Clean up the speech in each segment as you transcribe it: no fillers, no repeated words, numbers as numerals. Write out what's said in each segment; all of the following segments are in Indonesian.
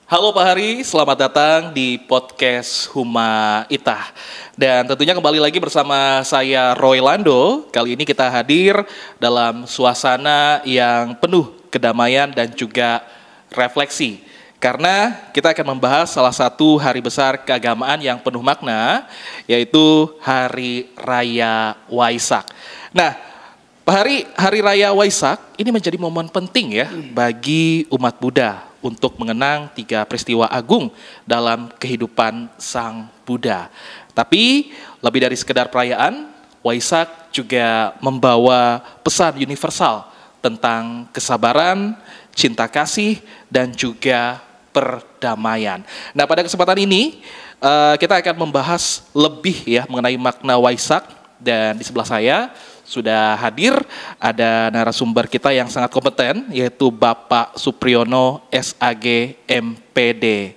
Halo Pak Hari, selamat datang di podcast Huma Itah. Dan tentunya kembali lagi bersama saya Roy Lando. Kali ini kita hadir dalam suasana yang penuh kedamaian dan juga refleksi. Karena kita akan membahas salah satu hari besar keagamaan yang penuh makna, yaitu Hari Raya Waisak. Nah, Pak Hari, Hari Raya Waisak ini menjadi momen penting ya bagi umat Buddha untuk mengenang 3 peristiwa agung dalam kehidupan Sang Buddha. Tapi lebih dari sekedar perayaan, Waisak juga membawa pesan universal tentang kesabaran, cinta kasih, dan juga perdamaian. Nah, pada kesempatan ini kita akan membahas lebih ya mengenai makna Waisak, dan di sebelah saya sudah hadir ada narasumber kita yang sangat kompeten, yaitu Bapak Supriyono SAG MPD.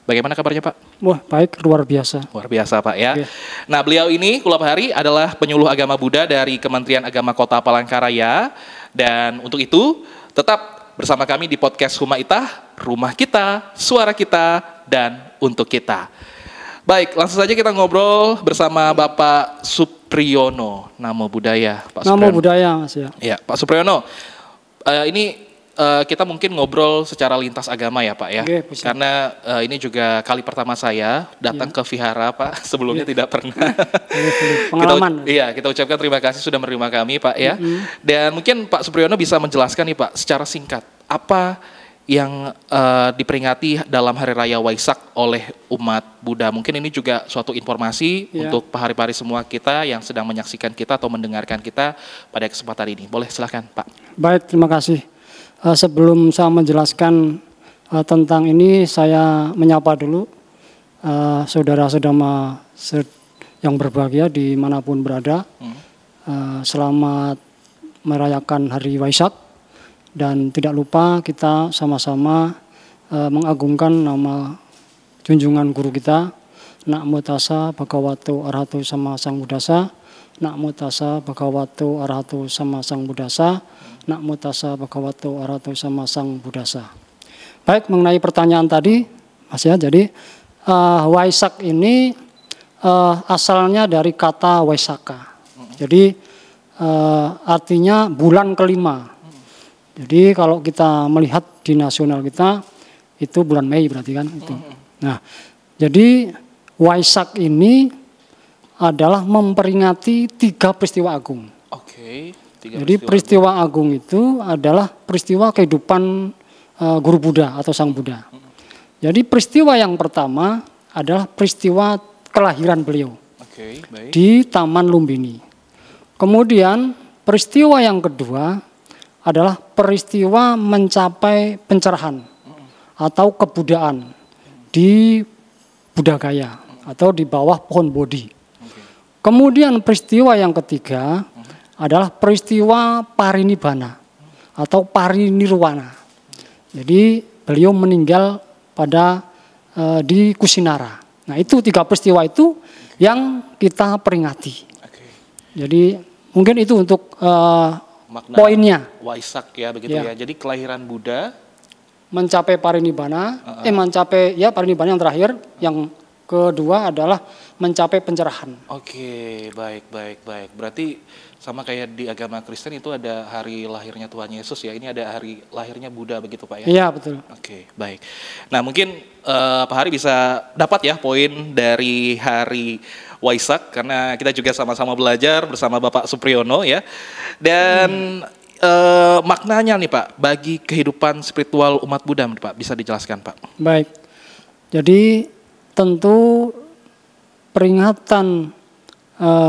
Bagaimana kabarnya Pak? Wah, baik, luar biasa. Luar biasa Pak ya. Oke. Nah, beliau ini Kulap Hari adalah penyuluh agama Buddha dari Kementerian Agama Kota Palangkaraya. Dan untuk itu tetap bersama kami di podcast Huma Itah, rumah kita, suara kita, dan untuk kita. Baik, langsung saja kita ngobrol bersama Bapak Supriyono. Namo Buddhaya, Pak Supriyono. Namo Buddhaya, Mas ya. Ya, Pak Supriyono. Ini kita mungkin ngobrol secara lintas agama ya, Pak ya. Oke, bisa. Karena ini juga kali pertama saya datang ke vihara, Pak. Sebelumnya tidak pernah. Pengalaman. Kita ucapkan terima kasih sudah menerima kami, Pak ya. Dan mungkin Pak Supriyono bisa menjelaskan nih, Pak, secara singkat apa yang diperingati dalam Hari Raya Waisak oleh umat Buddha. Mungkin ini juga suatu informasi untuk pahari-pahari semua kita yang sedang menyaksikan kita atau mendengarkan kita pada kesempatan ini. Boleh silakan Pak. Baik, terima kasih. Sebelum saya menjelaskan tentang ini, saya menyapa dulu saudara-saudara yang berbahagia dimanapun berada. Selamat merayakan Hari Waisak. Dan tidak lupa kita sama-sama mengagungkan nama junjungan guru kita, Namo Tassa Bhagavato Arahato Sama Sang Buddhassa, Namo Tassa Bhagavato Arahato Sama Sang Buddhassa, Namo Tassa Bhagavato Arahato Sama Sang Buddhassa. Baik, mengenai pertanyaan tadi, Mas ya, jadi Waisak ini asalnya dari kata Waisaka. Jadi artinya bulan kelima. Jadi kalau kita melihat di nasional kita itu bulan Mei berarti kan itu. Nah, jadi Waisak ini adalah memperingati 3 peristiwa agung. Oke. Jadi peristiwa agung itu adalah peristiwa kehidupan guru Buddha atau Sang Buddha. Jadi peristiwa yang pertama adalah peristiwa kelahiran beliau di Taman Lumbini. Kemudian peristiwa yang kedua adalah peristiwa mencapai pencerahan atau kebudaan di Buddha Gaya atau di bawah pohon Bodhi. Kemudian peristiwa yang ketiga adalah peristiwa parinibbana atau parinirwana. Jadi beliau meninggal pada di Kusinara. Nah, itu 3 peristiwa itu yang kita peringati. Jadi mungkin itu untuk makna poinnya. Waisak ya begitu ya. Jadi kelahiran Buddha mencapai parinibbana, mencapai ya parinibbana yang terakhir, yang kedua adalah mencapai pencerahan. Oke, baik. Berarti sama kayak di agama Kristen itu ada hari lahirnya Tuhan Yesus ya. Ini ada hari lahirnya Buddha begitu Pak ya? Iya, betul. Oke, baik. Nah, mungkin Pak Hari bisa dapat ya poin dari hari Waisak karena kita juga sama-sama belajar bersama Bapak Supriyono ya. Dan maknanya nih Pak bagi kehidupan spiritual umat Buddha Pak, bisa dijelaskan Pak? Baik. Jadi tentu peringatan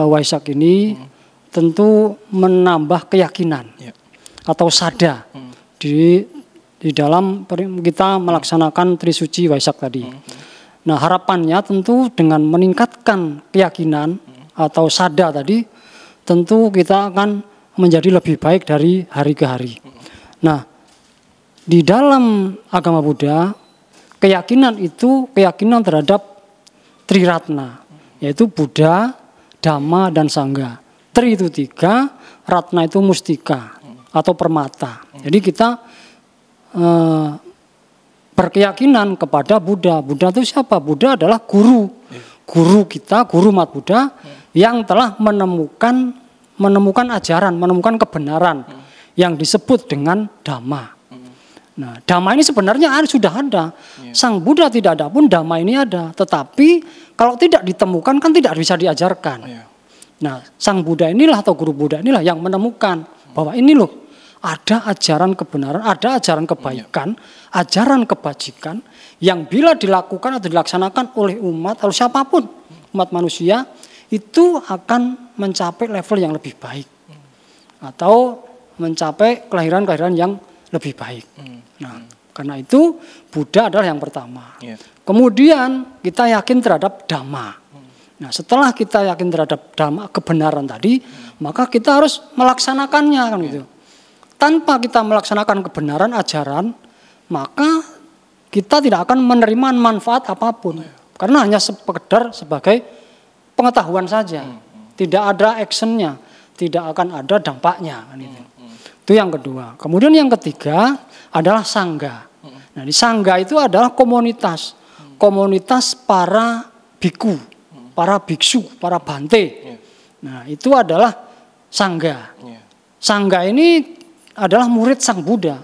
Waisak ini tentu menambah keyakinan atau sada di dalam kita melaksanakan Trisuci Waisak tadi. Nah, harapannya tentu dengan meningkatkan keyakinan atau sada tadi, tentu kita akan menjadi lebih baik dari hari ke hari. Nah, di dalam agama Buddha, keyakinan itu keyakinan terhadap Triratna, yaitu Buddha, Dhamma, dan Sangha. Tri itu 3, Ratna itu mustika atau permata. Jadi kita berkeyakinan kepada Buddha. Buddha itu siapa? Buddha adalah guru. Guru kita, guru umat Buddha yang telah menemukan ajaran, menemukan kebenaran yang disebut dengan Dhamma. Nah, Dhamma ini sebenarnya sudah ada. Sang Buddha tidak ada pun Dhamma ini ada. Tetapi kalau tidak ditemukan kan tidak bisa diajarkan. Nah, Sang Buddha inilah atau guru Buddha inilah yang menemukan bahwa ini loh ada ajaran kebenaran, ada ajaran kebaikan, ajaran kebajikan yang bila dilakukan atau dilaksanakan oleh umat atau siapapun umat manusia itu akan mencapai level yang lebih baik atau mencapai kelahiran-kelahiran yang lebih baik. Nah, karena itu Buddha adalah yang pertama. Kemudian kita yakin terhadap Dhamma. Nah, setelah kita yakin terhadap Dhamma, kebenaran tadi, maka kita harus melaksanakannya kan gitu. Tanpa kita melaksanakan kebenaran ajaran, maka kita tidak akan menerima manfaat apapun. Karena hanya sekedar sebagai pengetahuan saja. Tidak ada actionnya, tidak akan ada dampaknya kan gitu. Itu yang kedua. Kemudian yang ketiga adalah sangga. Nah, di sangga itu adalah komunitas. Komunitas para biku, para biksu, para bante. Nah, itu adalah sangga. Sangga ini adalah murid Sang Buddha.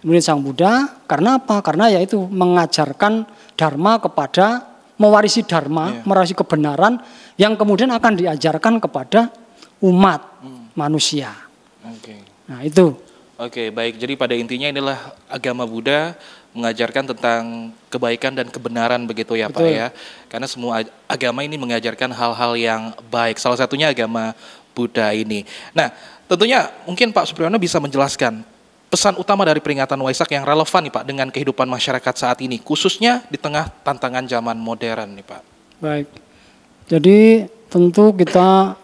Murid Sang Buddha karena apa? Karena yaitu mengajarkan dharma kepada, mewarisi dharma, mewarisi kebenaran yang kemudian akan diajarkan kepada umat manusia. Nah, itu. Oke, baik. Jadi pada intinya inilah agama Buddha mengajarkan tentang kebaikan dan kebenaran begitu ya, Pak ya. Karena semua agama ini mengajarkan hal-hal yang baik. Salah satunya agama Buddha ini. Nah, tentunya mungkin Pak Supriyono bisa menjelaskan pesan utama dari peringatan Waisak yang relevan nih Pak dengan kehidupan masyarakat saat ini, khususnya di tengah tantangan zaman modern nih Pak. Baik. Jadi tentu kita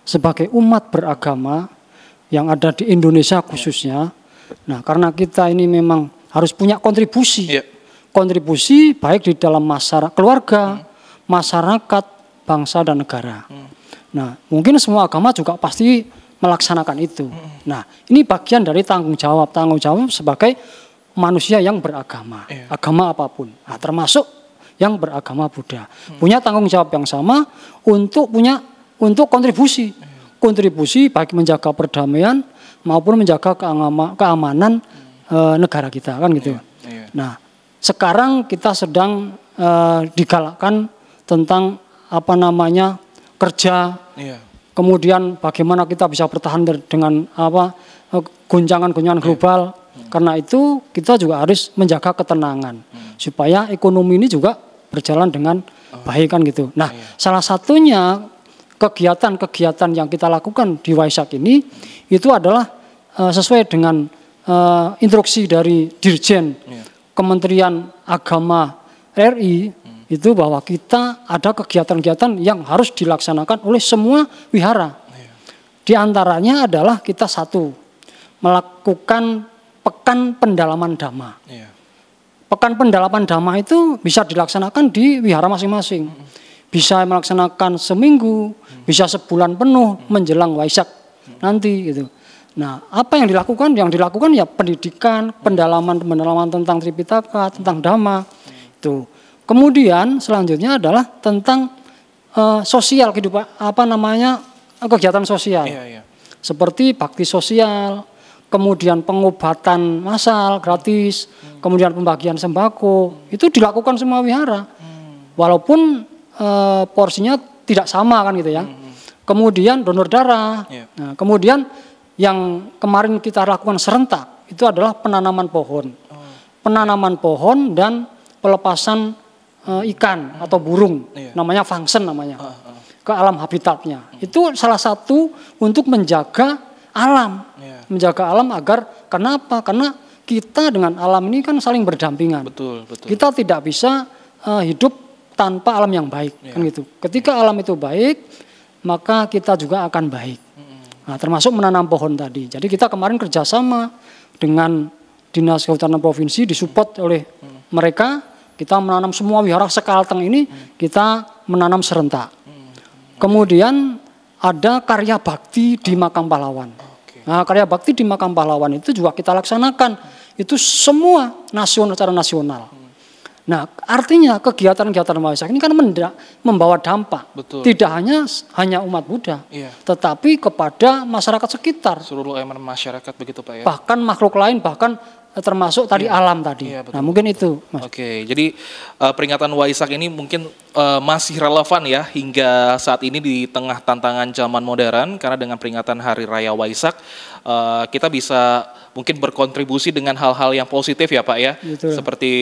sebagai umat beragama yang ada di Indonesia khususnya, nah karena kita ini memang harus punya kontribusi, kontribusi baik di dalam masyarakat, keluarga, masyarakat, bangsa dan negara. Nah mungkin semua agama juga pasti melaksanakan itu. Nah ini bagian dari tanggung jawab sebagai manusia yang beragama, agama apapun, nah, termasuk yang beragama Buddha, punya tanggung jawab yang sama untuk kontribusi. Kontribusi baik menjaga perdamaian maupun menjaga keamanan negara kita kan gitu. Nah, sekarang kita sedang digalakkan tentang kerja. Kemudian bagaimana kita bisa bertahan dengan goncangan-goncangan global. Karena itu kita juga harus menjaga ketenangan supaya ekonomi ini juga berjalan dengan baik kan gitu. Nah, salah satunya kegiatan-kegiatan yang kita lakukan di Waisak ini itu adalah sesuai dengan instruksi dari Dirjen Kementerian Agama RI itu bahwa kita ada kegiatan-kegiatan yang harus dilaksanakan oleh semua wihara. Di antaranya adalah kita melakukan pekan pendalaman Dhamma. Pekan pendalaman Dhamma itu bisa dilaksanakan di wihara masing-masing. Bisa melaksanakan seminggu, bisa sebulan penuh menjelang Waisak nanti gitu. Nah, apa yang dilakukan? Yang dilakukan ya pendidikan, pendalaman tentang Tripitaka, tentang Dhamma. Itu. Kemudian selanjutnya adalah tentang sosial kehidupan kegiatan sosial. Seperti bakti sosial, kemudian pengobatan massal gratis, kemudian pembagian sembako. Itu dilakukan semua wihara. Walaupun porsinya tidak sama kan gitu ya. Kemudian donor darah. Nah, kemudian yang kemarin kita lakukan serentak itu adalah penanaman pohon. Penanaman pohon dan pelepasan ikan atau burung. Namanya function namanya. Ke alam habitatnya. Itu salah satu untuk menjaga alam. Menjaga alam agar kenapa? Karena kita dengan alam ini kan saling berdampingan. Betul. Kita tidak bisa hidup tanpa alam yang baik kan gitu. Ketika alam itu baik, maka kita juga akan baik. Nah, termasuk menanam pohon tadi. Jadi kita kemarin kerjasama dengan Dinas Kehutanan Provinsi disupport oleh mereka. Kita menanam semua wihara sekalteng ini kita menanam serentak. Kemudian ada karya bakti di Makam Pahlawan. Nah, karya bakti di Makam Pahlawan itu juga kita laksanakan. itu semua nasional, secara nasional. Nah, artinya kegiatan-kegiatan Waisak ini kan membawa dampak. Betul. Tidak hanya umat Buddha, tetapi kepada masyarakat sekitar. Seluruh elemen masyarakat begitu Pak ya. Bahkan makhluk lain, bahkan termasuk tadi alam tadi. Nah, mungkin itu, Mas. Oke, jadi peringatan Waisak ini mungkin masih relevan ya hingga saat ini di tengah tantangan zaman modern, karena dengan peringatan Hari Raya Waisak kita bisa mungkin berkontribusi dengan hal-hal yang positif ya Pak ya. Betul. Seperti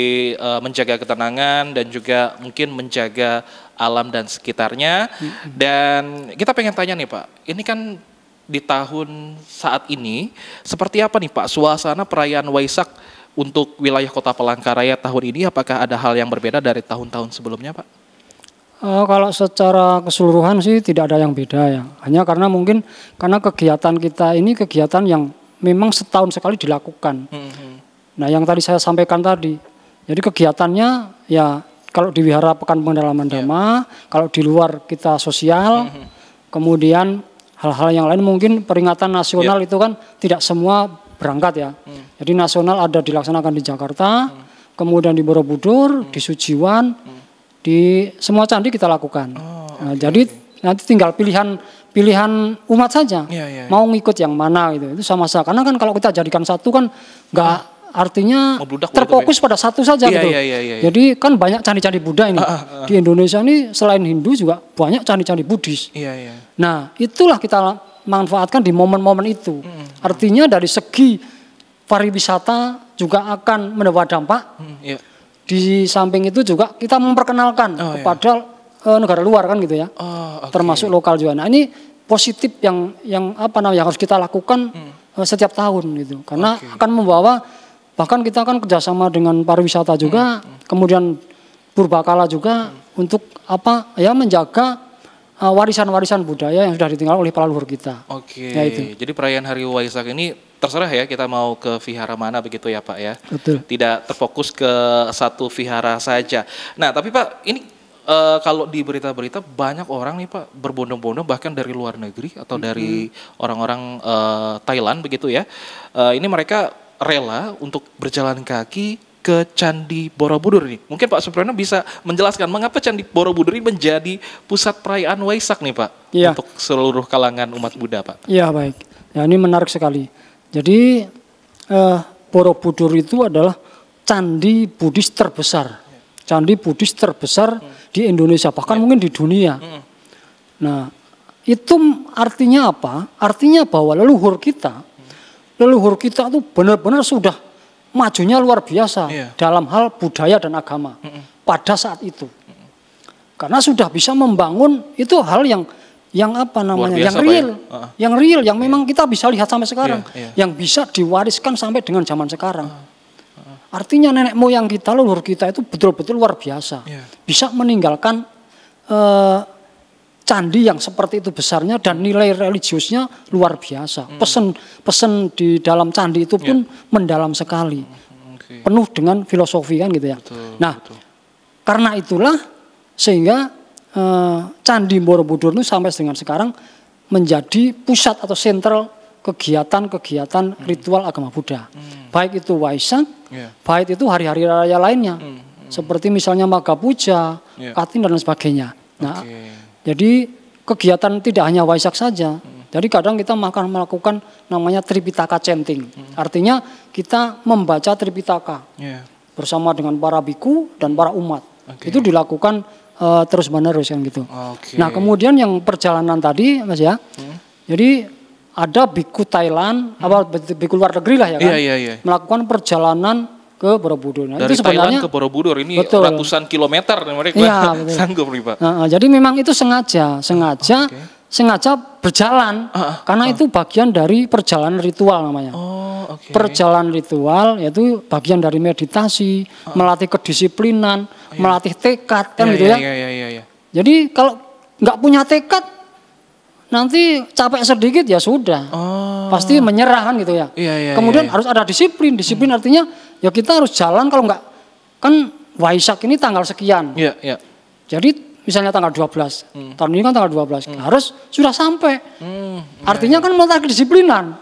menjaga ketenangan dan juga mungkin menjaga alam dan sekitarnya. Dan kita pengen tanya nih Pak, ini kan di tahun saat ini seperti apa nih Pak suasana perayaan Waisak untuk wilayah Kota Palangkaraya tahun ini? Apakah ada hal yang berbeda dari tahun-tahun sebelumnya Pak? Kalau secara keseluruhan sih tidak ada yang beda ya. Hanya karena kegiatan kita ini kegiatan yang memang setahun sekali dilakukan. Nah, yang tadi saya sampaikan tadi. Jadi kegiatannya ya kalau di Wihara Pekan Pendalaman Dhamma, kalau di luar kita sosial, kemudian hal-hal yang lain mungkin peringatan nasional itu kan tidak semua berangkat ya. Jadi nasional ada dilaksanakan di Jakarta, kemudian di Borobudur, di Sujiwan, di semua candi kita lakukan. Nah, jadi nanti tinggal pilihan umat saja. Mau ngikut yang mana gitu. Itu sama-sama. Karena kan kalau kita jadikan satu kan nggak artinya terfokus pada satu saja gitu. Jadi kan banyak candi-candi Buddha ini. Di Indonesia ini selain Hindu juga banyak candi-candi Buddhis. Nah, itulah kita manfaatkan di momen-momen itu. Artinya dari segi pariwisata juga akan mendapat dampak. Di samping itu juga kita memperkenalkan kepada negara luar kan gitu ya. Termasuk lokal juga. Nah, ini positif yang harus kita lakukan setiap tahun gitu. Karena akan membawa, bahkan kita kan kerjasama dengan pariwisata juga, kemudian purbakala juga untuk menjaga warisan-warisan budaya yang sudah ditinggal oleh para leluhur kita. Ya itu. Jadi perayaan Hari Waisak ini terserah ya kita mau ke vihara mana begitu ya Pak ya. Betul. Tidak terfokus ke satu vihara saja. Nah, tapi Pak ini kalau di berita-berita banyak orang nih Pak berbondong-bondong bahkan dari luar negeri atau dari orang-orang Thailand begitu ya. Ini mereka rela untuk berjalan kaki ke Candi Borobudur nih. Mungkin Pak Supriyono bisa menjelaskan mengapa Candi Borobudur ini menjadi pusat perayaan Waisak nih Pak untuk seluruh kalangan umat Buddha Pak. Iya baik. Ya ini menarik sekali. Jadi Borobudur itu adalah candi Buddhis terbesar. Candi Buddhis terbesar di Indonesia, bahkan mungkin di dunia. Nah, itu artinya apa? Artinya bahwa leluhur kita itu benar-benar sudah majunya luar biasa dalam hal budaya dan agama pada saat itu. Karena sudah bisa membangun itu hal yang real, yang memang kita bisa lihat sampai sekarang, yang bisa diwariskan sampai dengan zaman sekarang. Artinya nenek moyang kita, leluhur kita itu betul-betul luar biasa, bisa meninggalkan candi yang seperti itu besarnya dan nilai religiusnya luar biasa. Pesan di dalam candi itu pun mendalam sekali, penuh dengan filosofi kan gitu ya. Karena itulah sehingga Candi Borobudur itu sampai dengan sekarang menjadi pusat atau sentral kegiatan-kegiatan ritual agama Buddha. Baik itu Waisak, baik itu hari-hari raya lainnya. Seperti misalnya Magha Puja, Katin dan sebagainya. Nah, jadi kegiatan tidak hanya Waisak saja. Jadi kadang kita melakukan namanya Tripitaka chanting. Artinya kita membaca Tripitaka bersama dengan para biku dan para umat. Itu dilakukan terus menerus kan gitu. Nah kemudian yang perjalanan tadi Mas ya, jadi ada biku Thailand, biku luar negeri lah ya kan, melakukan perjalanan ke Borobudur. Nah, dari itu sebenarnya Thailand ke Borobudur ini ratusan kilometer mereka sanggup nih Pak. Jadi memang itu sengaja berjalan karena itu bagian dari perjalanan ritual namanya. Perjalanan ritual yaitu bagian dari meditasi, melatih kedisiplinan, melatih tekad kan gitu ya. Jadi kalau nggak punya tekad nanti capek sedikit ya sudah, pasti menyerah kan gitu ya. Kemudian harus ada disiplin. Disiplin artinya ya kita harus jalan, kalau nggak kan Waisak ini tanggal sekian. Jadi misalnya tanggal 12, tahun ini kan tanggal 12, harus sudah sampai. Artinya kan melatih kedisiplinan.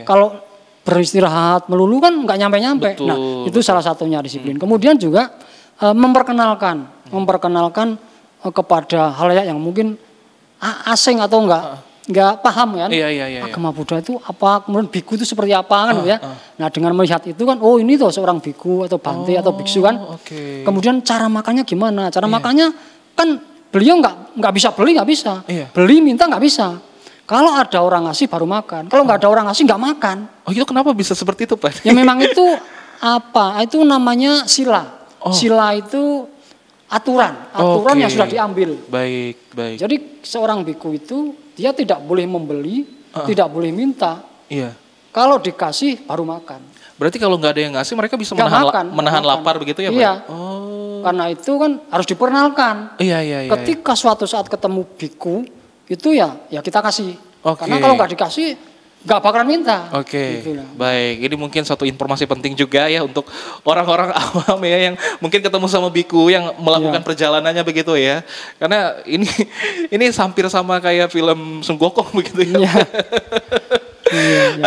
Kalau beristirahat melulu kan nggak nyampe-nyampe. Betul, Nah, itu salah satunya disiplin. Kemudian juga memperkenalkan kepada halayak yang mungkin asing atau nggak paham kan. Iya. Agama Buddha itu apa, kemudian biku itu seperti apa kan ya. Nah, dengan melihat itu kan, oh ini tuh seorang biku atau bante atau biksu kan. Kemudian cara makannya gimana? Cara makannya kan beliau nggak bisa beli, nggak bisa. Beli minta nggak bisa. Kalau ada orang ngasih baru makan. Kalau nggak ada orang ngasih nggak makan. Oh itu kenapa bisa seperti itu Pak? Ya memang itu apa? Itu namanya sila. Sila itu aturan yang sudah diambil. Baik. Jadi seorang biku itu dia tidak boleh membeli, tidak boleh minta. Iya. Kalau dikasih baru makan. Berarti kalau nggak ada yang ngasih mereka bisa menahan lapar begitu ya Pak? Iya. Karena itu kan harus diperkenalkan. Iya. Ketika suatu saat ketemu biku itu ya kita kasih. Karena kalau nggak dikasih nggak bakalan minta. Gitu. Baik. Ini mungkin satu informasi penting juga ya untuk orang-orang awam ya yang mungkin ketemu sama biku yang melakukan perjalanannya begitu ya. Karena ini hampir sama kayak film Sun Gokong begitu ya.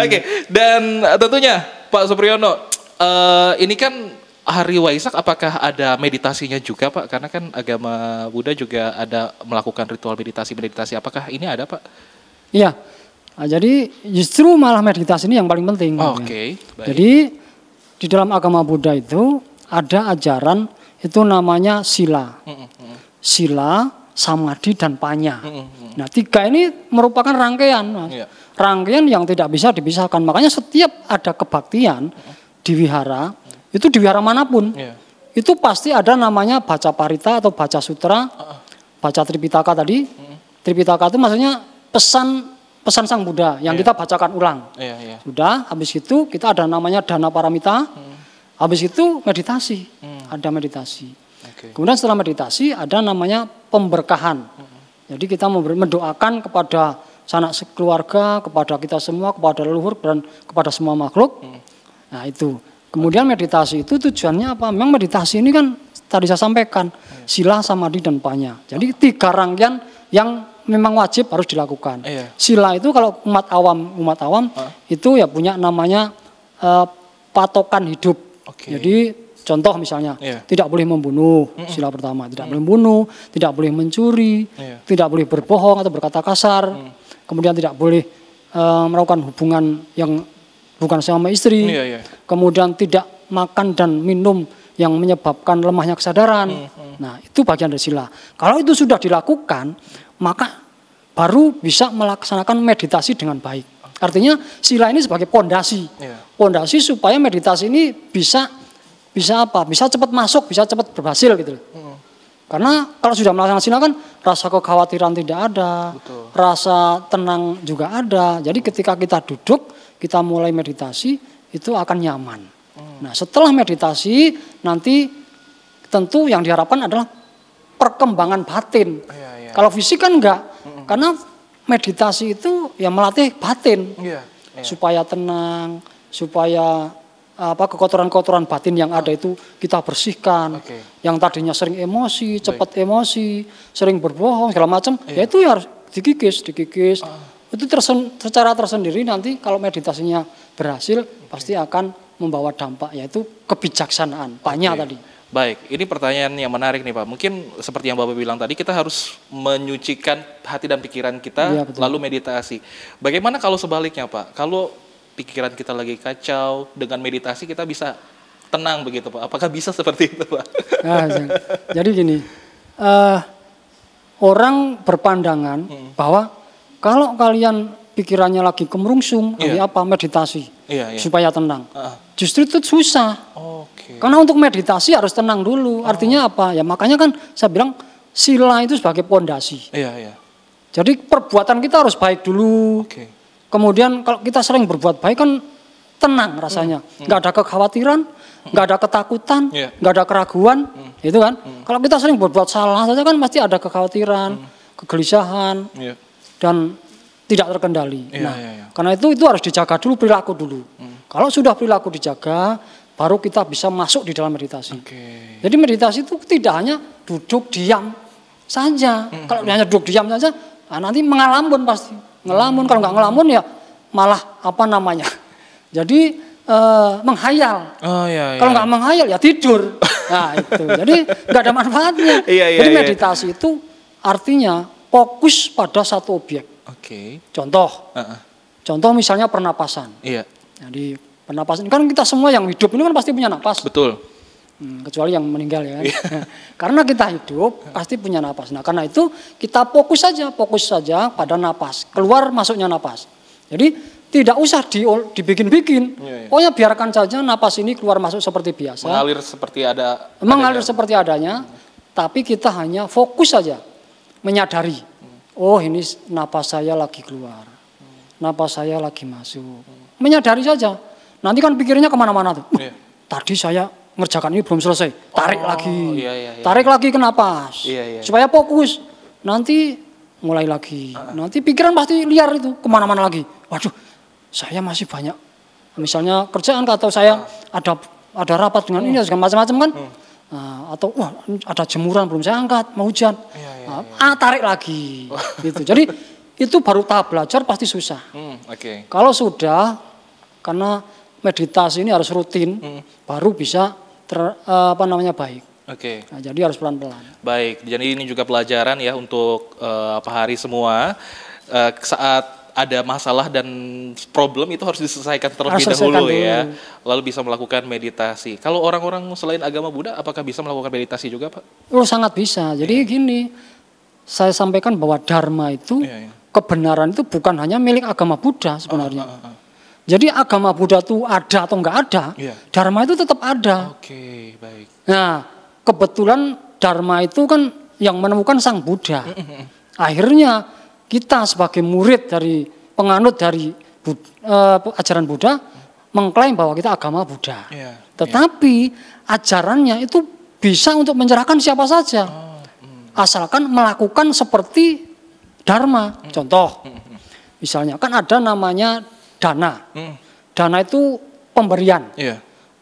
Oke. Dan tentunya Pak Supriyono, ini kan hari Waisak, apakah ada meditasinya juga Pak? Karena kan agama Buddha juga ada melakukan ritual meditasi. Apakah ini ada Pak? Iya. Nah, jadi justru malah meditasi ini yang paling penting. Baik. Jadi di dalam agama Buddha itu ada ajaran itu namanya sila. Sila, samadhi, dan panya. Nah 3 ini merupakan rangkaian. Rangkaian yang tidak bisa dipisahkan. Makanya setiap ada kebaktian di wihara, itu di wihara manapun, itu pasti ada namanya baca parita atau baca sutra, baca Tripitaka tadi. Tripitaka itu maksudnya pesan Sang Buddha yang kita bacakan ulang. Sudah, habis itu kita ada namanya dana paramita. Habis itu meditasi, ada meditasi. Kemudian setelah meditasi ada namanya pemberkahan. Jadi kita mendoakan kepada sanak sekeluarga, kepada kita semua, kepada leluhur dan kepada semua makhluk. Nah itu. Kemudian meditasi itu tujuannya apa? Memang meditasi ini kan tadi saya sampaikan sila, samadhi, dan panya. Jadi 3 rangkaian yang memang wajib harus dilakukan. Sila itu kalau umat awam itu ya punya namanya patokan hidup. Jadi contoh misalnya tidak boleh membunuh, sila pertama, tidak boleh membunuh, tidak boleh mencuri, tidak boleh berbohong atau berkata kasar, kemudian tidak boleh melakukan hubungan yang bukan sama istri, kemudian tidak makan dan minum yang menyebabkan lemahnya kesadaran. Nah itu bagian dari sila. Kalau itu sudah dilakukan, maka baru bisa melaksanakan meditasi dengan baik. Artinya sila ini sebagai pondasi, pondasi supaya meditasi ini bisa apa? Bisa cepat masuk, bisa cepat berhasil gitu. Karena kalau sudah melaksanakan sila kan rasa kekhawatiran tidak ada, rasa tenang juga ada. Jadi ketika kita duduk, kita mulai meditasi itu akan nyaman. Nah setelah meditasi nanti tentu yang diharapkan adalah perkembangan batin. Kalau fisik kan enggak, karena meditasi itu ya melatih batin supaya tenang, supaya kekotoran-kotoran batin yang ada itu kita bersihkan. Yang tadinya sering emosi, cepat emosi, sering berbohong segala macam, ya itu ya harus dikikis. Itu secara tersendiri nanti kalau meditasinya berhasil pasti akan membawa dampak yaitu kebijaksanaan, panya tadi. Baik, ini pertanyaan yang menarik nih Pak. Mungkin seperti yang Bapak bilang tadi, kita harus menyucikan hati dan pikiran kita, lalu meditasi. Bagaimana kalau sebaliknya Pak? Kalau pikiran kita lagi kacau, dengan meditasi kita bisa tenang begitu Pak? Apakah bisa seperti itu Pak? Nah, jadi gini, orang berpandangan bahwa kalau kalian pikirannya lagi kemerungsung, lagi apa, meditasi supaya tenang. Justru itu susah. Karena untuk meditasi harus tenang dulu. Artinya apa? Ya makanya kan saya bilang sila itu sebagai pondasi. Jadi perbuatan kita harus baik dulu. Kemudian kalau kita sering berbuat baik kan tenang rasanya. Nggak ada kekhawatiran, nggak ada ketakutan, nggak ada keraguan. Itu kan. Kalau kita sering berbuat salah saja kan pasti ada kekhawatiran, kegelisahan, dan tidak terkendali. Karena itu harus dijaga dulu, perilaku dulu. Kalau sudah perilaku dijaga, baru kita bisa masuk di dalam meditasi. Jadi meditasi itu tidak hanya duduk diam saja. Kalau hanya duduk diam saja, nanti mengelamun pasti. Ngelamun, kalau nggak ngelamun ya malah apa namanya? Jadi menghayal. Oh iya. Kalau nggak menghayal ya tidur. Nah itu. Jadi nggak ada manfaatnya. Jadi meditasi itu artinya fokus pada satu objek. Oke. Contoh misalnya pernapasan. Iya. Jadi pernapasan kan kita semua yang hidup ini kan pasti punya napas. Betul. Kecuali yang meninggal ya. Karena kita hidup pasti punya napas. Nah karena itu kita fokus saja pada napas. Keluar masuknya napas. Jadi tidak usah dibikin-bikin. Pokoknya biarkan saja napas ini keluar masuk seperti biasa. Mengalir seperti adanya. Tapi kita hanya fokus saja menyadari. Oh ini napas saya lagi keluar. Napas saya lagi masuk. Menyadari saja. Nanti kan pikirnya kemana-mana tuh. Tadi saya ngerjakan ini belum selesai. Tarik lagi. Tarik lagi ke napas. Supaya fokus. Nanti mulai lagi. Nanti pikiran pasti liar itu. Kemana-mana lagi. Waduh. Saya masih banyak, misalnya kerjaan atau saya ada rapat dengan ini segala macam-macam kan, atau wah ada jemuran belum saya angkat, mau hujan, tarik lagi, gitu. Jadi itu baru tahap belajar pasti susah. Kalau sudah, karena meditasi ini harus rutin, baru bisa baik. Nah, jadi harus pelan-pelan. Baik, jadi ini juga pelajaran ya untuk hari semua saat ada masalah dan problem itu harus diselesaikan terlebih dahulu ya. Lalu bisa melakukan meditasi. Kalau orang-orang selain agama Buddha, apakah bisa melakukan meditasi juga, Pak? Oh, sangat bisa. Jadi gini, saya sampaikan bahwa Dharma itu, kebenaran itu bukan hanya milik agama Buddha sebenarnya. Jadi agama Buddha itu ada atau enggak ada, Dharma itu tetap ada. Baik. Nah, kebetulan Dharma itu kan yang menemukan Sang Buddha. Akhirnya kita sebagai murid dari penganut dari ajaran Buddha mengklaim bahwa kita agama Buddha. Tetapi ajarannya itu bisa untuk mencerahkan siapa saja. Asalkan melakukan seperti Dharma. Contoh, misalnya kan ada namanya dana. Dana itu pemberian.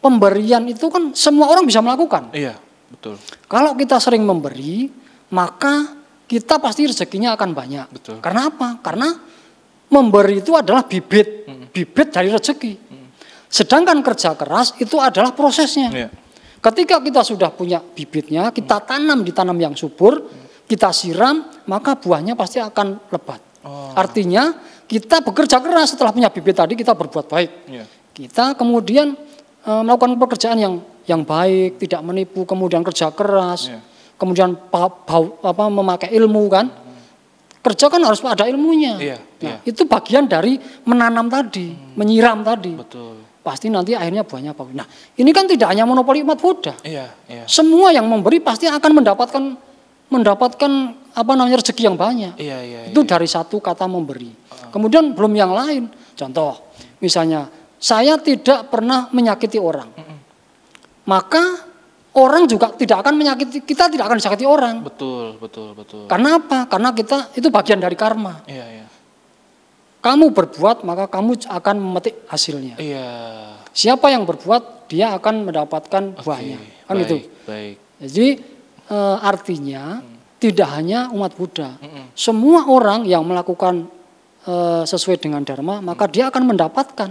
Pemberian itu kan semua orang bisa melakukan. Betul. Kalau kita sering memberi, maka kita pasti rezekinya akan banyak. Betul. Karena apa? Karena memberi itu adalah bibit dari rezeki. Sedangkan kerja keras itu adalah prosesnya. Ketika kita sudah punya bibitnya, kita tanam di tanam yang subur, kita siram, maka buahnya pasti akan lebat. Artinya kita bekerja keras setelah punya bibit tadi, kita berbuat baik. Kita kemudian melakukan pekerjaan yang baik, tidak menipu, kemudian kerja keras. Kemudian memakai ilmu kan, kerja kan harus ada ilmunya. Itu bagian dari menanam tadi, menyiram tadi. Pasti nanti akhirnya buahnya bagus. Nah, ini kan tidak hanya monopoli umat Buddha. Semua yang memberi pasti akan mendapatkan rezeki yang banyak. Itu dari satu kata memberi. Kemudian belum yang lain. Contoh, misalnya saya tidak pernah menyakiti orang, maka orang juga tidak akan menyakiti, kita tidak akan disakiti orang. Betul. Karena apa? Karena kita itu bagian dari karma. Kamu berbuat, maka kamu akan memetik hasilnya. Siapa yang berbuat, dia akan mendapatkan buahnya. Kan itu. Jadi artinya tidak hanya umat Buddha. Semua orang yang melakukan sesuai dengan Dharma, maka dia akan mendapatkan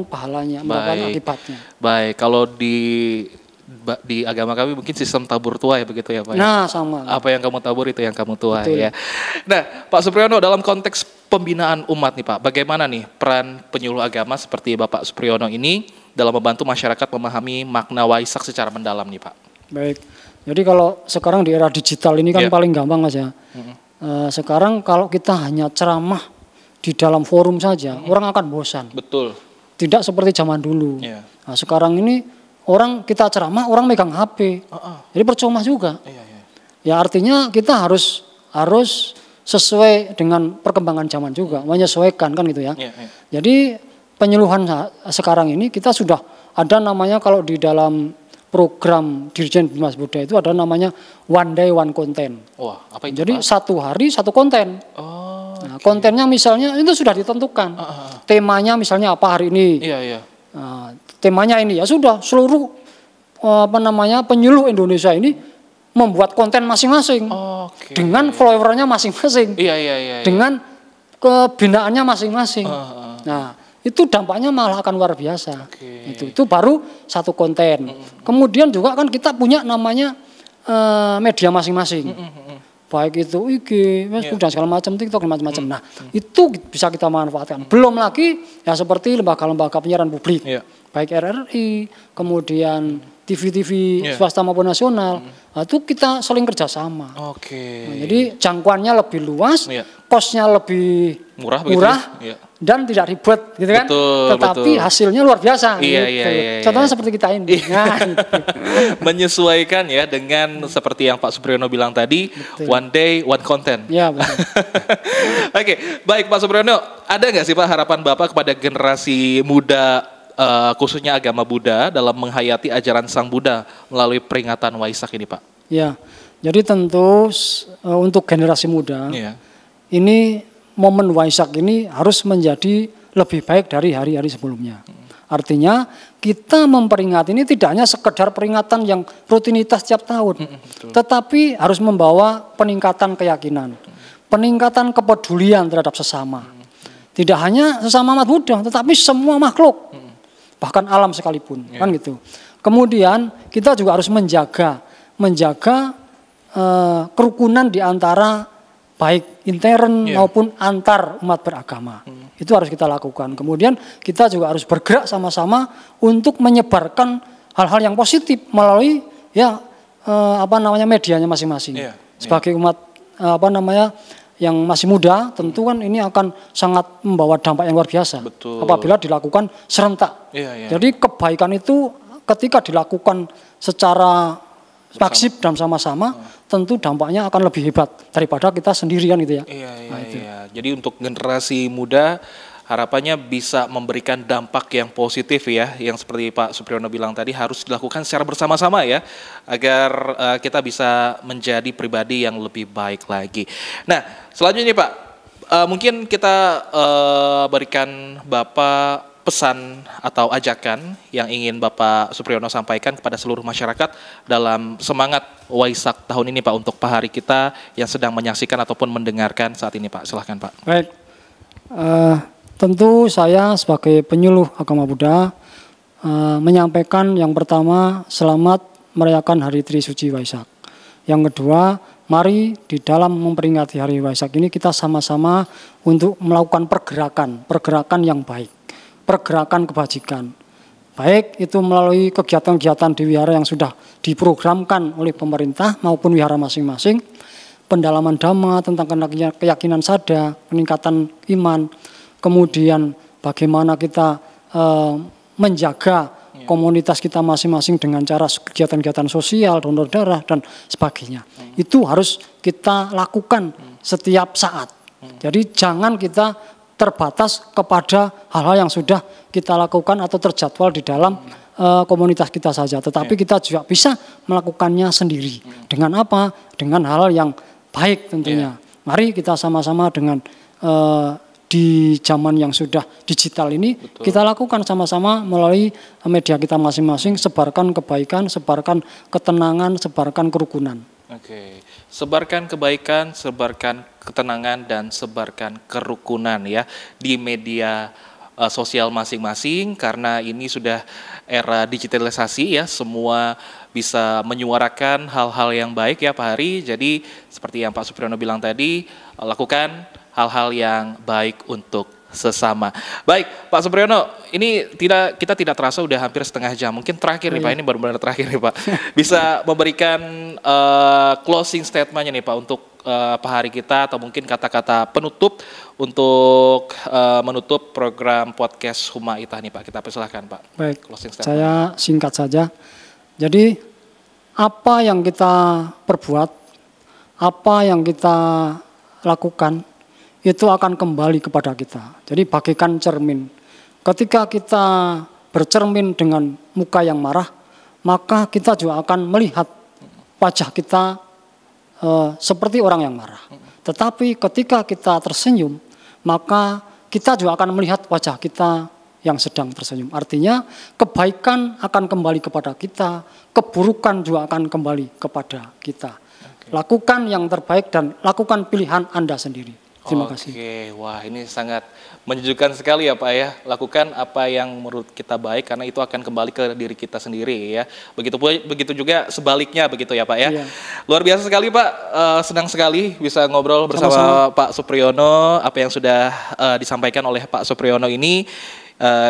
pahalanya, mendapatkan akibatnya. Baik, kalau di agama kami mungkin sistem tabur tuai begitu ya Pak? Nah sama. Apa yang kamu tabur itu yang kamu tuai ya. Nah Pak Supriyono, dalam konteks pembinaan umat nih Pak, bagaimana nih peran penyuluh agama seperti Bapak Supriyono ini dalam membantu masyarakat memahami makna Waisak secara mendalam nih Pak? Baik, jadi kalau sekarang di era digital ini kan paling gampang Mas ya. Sekarang kalau kita hanya ceramah di dalam forum saja, orang akan bosan. Betul. Tidak seperti zaman dulu. Nah, sekarang ini orang kita ceramah, orang megang HP, jadi percuma juga. Ya artinya kita harus sesuai dengan perkembangan zaman juga, menyesuaikan kan gitu ya. Jadi penyuluhan sekarang ini kita sudah ada namanya, kalau di dalam program Dirjen Bimas Buddha itu ada namanya one day one content. Apa itu, jadi Pak? satu hari satu konten. Nah, kontennya misalnya itu sudah ditentukan. Temanya misalnya apa hari ini. Nah, temanya ini, ya sudah seluruh penyuluh Indonesia ini membuat konten masing-masing dengan followernya masing-masing, dengan kebinaannya masing-masing. Nah itu dampaknya malah akan luar biasa. Oke. Itu baru satu konten. Kemudian juga kan kita punya namanya media masing-masing. Baik itu IG, Facebook dan segala macam, TikTok dan macam-macam. Nah, itu bisa kita manfaatkan. Belum lagi ya seperti lembaga-lembaga penyiaran publik. Baik RRI, kemudian TV-TV swasta maupun nasional. Nah, itu kita saling kerjasama. Oke. Nah, jadi jangkauannya lebih luas, kosnya lebih murah dan tidak ribet, gitu kan? Tetapi hasilnya luar biasa. Iya. Contohnya seperti kita ini. Nah, gitu. Menyesuaikan ya dengan seperti yang Pak Supriyono bilang tadi, one day, one content. Ya, betul. Oke, baik Pak Supriyono, ada nggak sih Pak harapan Bapak kepada generasi muda, khususnya agama Buddha dalam menghayati ajaran Sang Buddha melalui peringatan Waisak ini Pak? Ya, jadi tentu untuk generasi muda, ini momen Waisak ini harus menjadi lebih baik dari hari-hari sebelumnya. Artinya kita memperingati ini tidak hanya sekedar peringatan yang rutinitas tiap tahun, tetapi harus membawa peningkatan keyakinan, peningkatan kepedulian terhadap sesama. Tidak hanya sesama umat Buddha, tetapi semua makhluk, bahkan alam sekalipun, kan gitu. Kemudian kita juga harus menjaga kerukunan di antara baik intern maupun antar umat beragama. Itu harus kita lakukan. Kemudian kita juga harus bergerak sama-sama untuk menyebarkan hal-hal yang positif melalui medianya masing-masing. Sebagai umat yang masih muda, tentu kan ini akan sangat membawa dampak yang luar biasa. Apabila dilakukan serentak. Jadi kebaikan itu ketika dilakukan secara maksib dan sama-sama, tentu dampaknya akan lebih hebat daripada kita sendirian gitu ya. Iya. Jadi untuk generasi muda harapannya bisa memberikan dampak yang positif ya, yang seperti Pak Supriyono bilang tadi harus dilakukan secara bersama-sama ya, agar kita bisa menjadi pribadi yang lebih baik lagi. Nah, selanjutnya Pak, mungkin kita berikan Bapak pesan atau ajakan yang ingin Bapak Supriyono sampaikan kepada seluruh masyarakat dalam semangat Waisak tahun ini Pak, untuk Pak hari kita yang sedang menyaksikan ataupun mendengarkan saat ini Pak. Silahkan Pak. Baik, tentu saya sebagai penyuluh agama Buddha menyampaikan yang pertama, selamat merayakan Hari Trisuci Waisak. Yang kedua, mari di dalam memperingati Hari Waisak ini kita sama-sama untuk melakukan pergerakan yang baik, pergerakan kebajikan. Baik itu melalui kegiatan-kegiatan di wihara yang sudah diprogramkan oleh pemerintah maupun wihara masing-masing, pendalaman dhamma tentang keyakinan sada, peningkatan iman, kemudian bagaimana kita menjaga komunitas kita masing-masing dengan cara kegiatan-kegiatan sosial, donor darah dan sebagainya. Itu harus kita lakukan setiap saat. Jadi jangan kita terbatas kepada hal-hal yang sudah kita lakukan atau terjadwal di dalam komunitas kita saja, tetapi kita juga bisa melakukannya sendiri. Dengan apa? Dengan hal yang baik tentunya. Mari kita sama-sama dengan di zaman yang sudah digital ini, kita lakukan sama-sama melalui media kita masing-masing, sebarkan kebaikan, sebarkan ketenangan, sebarkan kerukunan. Oke, sebarkan kebaikan, sebarkan ketenangan, dan sebarkan kerukunan ya di media sosial masing-masing, karena ini sudah era digitalisasi ya, semua bisa menyuarakan hal-hal yang baik ya Pak Hari. Jadi seperti yang Pak Supriyono bilang tadi, lakukan hal-hal yang baik untuk sesama. Baik, Pak Supriyono, ini kita tidak terasa udah hampir setengah jam. Mungkin terakhir nih Pak, ini baru-baru terakhir nih Pak. Bisa memberikan closing statement-nya nih Pak untuk Pak Hari kita, atau mungkin kata-kata penutup untuk menutup program podcast Huma Itah nih Pak. Kita persilahkan Pak. Baik, closing statement. Saya singkat saja. Jadi apa yang kita perbuat, apa yang kita lakukan, itu akan kembali kepada kita. Jadi bagaikan cermin. Ketika kita bercermin dengan muka yang marah, maka kita juga akan melihat wajah kita seperti orang yang marah. Tetapi ketika kita tersenyum, maka kita juga akan melihat wajah kita yang sedang tersenyum. Artinya kebaikan akan kembali kepada kita, keburukan juga akan kembali kepada kita. Lakukan yang terbaik dan lakukan pilihan Anda sendiri. Terima kasih. Oke, wah ini sangat menyejukkan sekali ya Pak ya. Lakukan apa yang menurut kita baik karena itu akan kembali ke diri kita sendiri ya. Begitu juga sebaliknya begitu ya Pak ya. Iya. Luar biasa sekali Pak, senang sekali bisa ngobrol bersama Sama-sama. Pak Supriyono. Apa yang sudah disampaikan oleh Pak Supriyono ini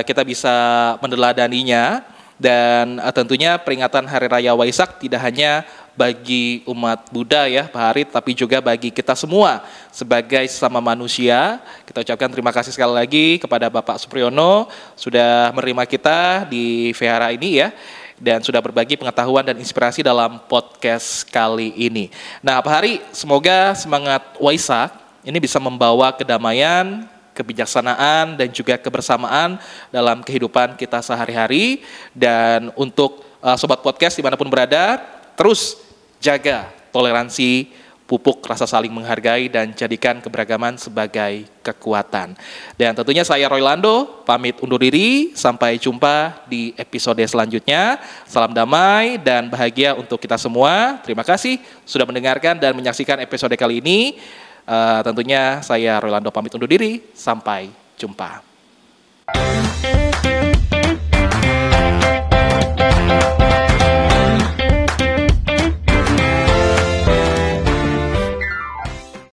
kita bisa meneladaninya. Dan tentunya peringatan Hari Raya Waisak tidak hanya bagi umat Buddha ya Pak Harit, tapi juga bagi kita semua sebagai sesama manusia. Kita ucapkan terima kasih sekali lagi kepada Bapak Supriyono sudah menerima kita di Vihara ini ya, dan sudah berbagi pengetahuan dan inspirasi dalam podcast kali ini. Nah Pak Hari, semoga semangat Waisak ini bisa membawa kedamaian, kebijaksanaan dan juga kebersamaan dalam kehidupan kita sehari-hari. Dan untuk Sobat Podcast dimanapun berada, terus jaga toleransi, pupuk rasa saling menghargai, dan jadikan keberagaman sebagai kekuatan. Dan tentunya saya Roy Lando, pamit undur diri, sampai jumpa di episode selanjutnya. Salam damai dan bahagia untuk kita semua. Terima kasih sudah mendengarkan dan menyaksikan episode kali ini. Tentunya saya Roy Lando pamit undur diri, sampai jumpa.